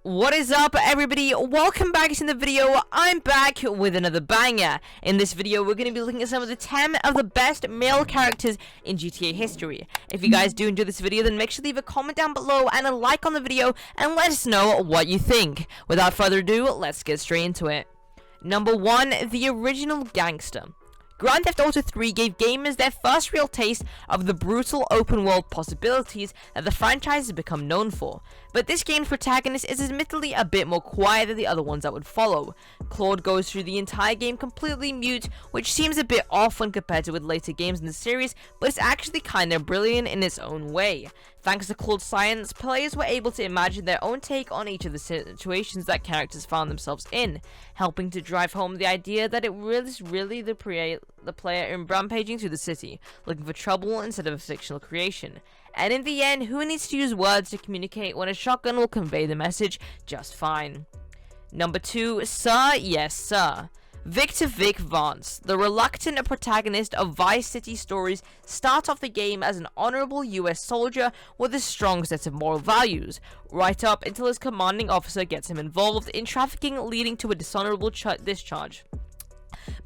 What is up, everybody? Welcome back to the video. I'm back with another banger. In this video, we're going to be looking at some of the 10 of the best male characters in GTA history. If you guys do enjoy this video, then make sure to leave a comment down below and a like on the video and let us know what you think. Without further ado, let's get straight into it. Number 1, the original gangster. Grand Theft Auto 3 gave gamers their first real taste of the brutal open-world possibilities that the franchise has become known for. But this game's protagonist is admittedly a bit more quiet than the other ones that would follow. Claude goes through the entire game completely mute, which seems a bit off when compared to with later games in the series, but it's actually kinda brilliant in its own way. Thanks to Claude's science, players were able to imagine their own take on each of the situations that characters found themselves in, helping to drive home the idea that it is really the player in rampaging through the city, looking for trouble instead of a fictional creation. And in the end, who needs to use words to communicate when a shotgun will convey the message just fine? Number 2, Sir, yes sir. Victor Vic Vance, the reluctant protagonist of Vice City stories, starts off the game as an honorable US soldier with a strong set of moral values, right up until his commanding officer gets him involved in trafficking, leading to a dishonorable discharge.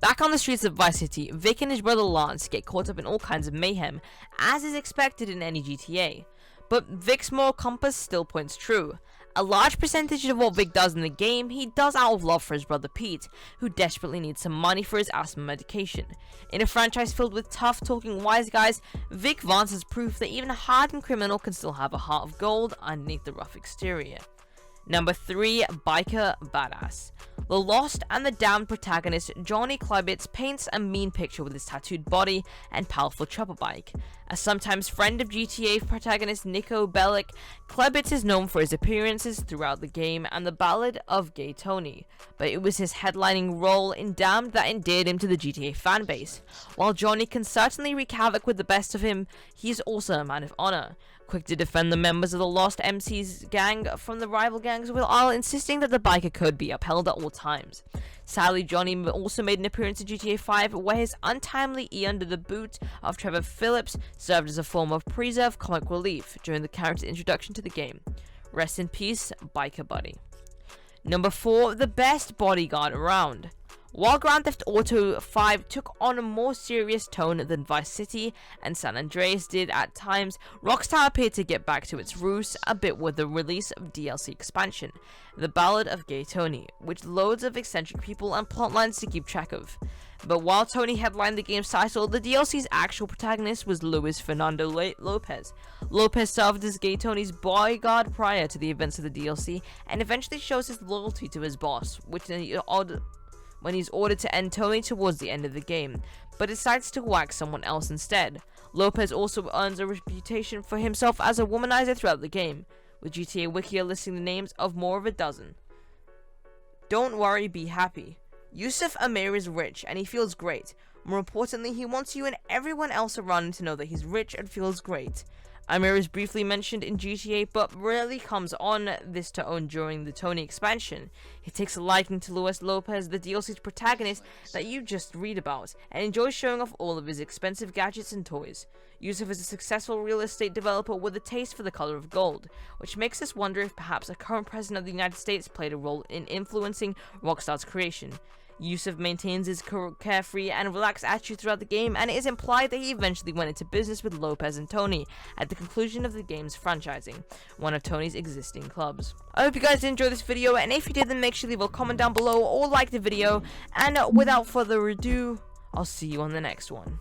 Back on the streets of Vice City, Vic and his brother Lance get caught up in all kinds of mayhem, as is expected in any GTA. But Vic's moral compass still points true. A large percentage of what Vic does in the game, he does out of love for his brother Pete, who desperately needs some money for his asthma medication. In a franchise filled with tough-talking wise guys, Vic Vance is proof that even a hardened criminal can still have a heart of gold underneath the rough exterior. Number 3, Biker Badass. The lost and the damned protagonist Johnny Klebitz paints a mean picture with his tattooed body and powerful chopper bike. A sometimes friend of GTA protagonist Niko Bellic, Klebitz is known for his appearances throughout the game and the Ballad of Gay Tony, but it was his headlining role in Damned that endeared him to the GTA fanbase. While Johnny can certainly wreak havoc with the best of him, he is also a man of honor, quick to defend the members of the Lost MC's gang from the rival gangs while insisting that the biker code be upheld at all times. Sadly, Johnny also made an appearance in GTA 5 where his untimely E under the boot of Trevor Phillips served as a form of preserved comic relief during the character's introduction to the game. Rest in peace, Biker Buddy. Number 4, the best bodyguard around. While Grand Theft Auto 5 took on a more serious tone than Vice City and San Andreas did at times, Rockstar appeared to get back to its roots a bit with the release of DLC expansion, The Ballad of Gay Tony, with loads of eccentric people and plotlines to keep track of. But while Tony headlined the game's title, the DLC's actual protagonist was Luis Fernando Lopez. Lopez served as Gay Tony's bodyguard prior to the events of the DLC, and eventually shows his loyalty to his boss, when he's ordered to end Tony towards the end of the game, but decides to whack someone else instead. Lopez also earns a reputation for himself as a womanizer throughout the game, with GTA Wikia listing the names of more of a dozen. Don't worry, be happy. Yusuf Amir is rich and he feels great. More importantly, he wants you and everyone else around him to know that he's rich and feels great. Amir is briefly mentioned in GTA, but rarely comes on this to own during the Tony expansion. He takes a liking to Luis Lopez, the DLC's protagonist that you just read about, and enjoys showing off all of his expensive gadgets and toys. Yusuf is a successful real estate developer with a taste for the color of gold, which makes us wonder if perhaps a current president of the United States played a role in influencing Rockstar's creation. Yusuf maintains his carefree and relaxed attitude throughout the game, and it is implied that he eventually went into business with Lopez and Tony at the conclusion of the game's franchising, one of Tony's existing clubs. I hope you guys enjoyed this video, and if you did, then make sure to leave a comment down below or like the video, and without further ado, I'll see you on the next one.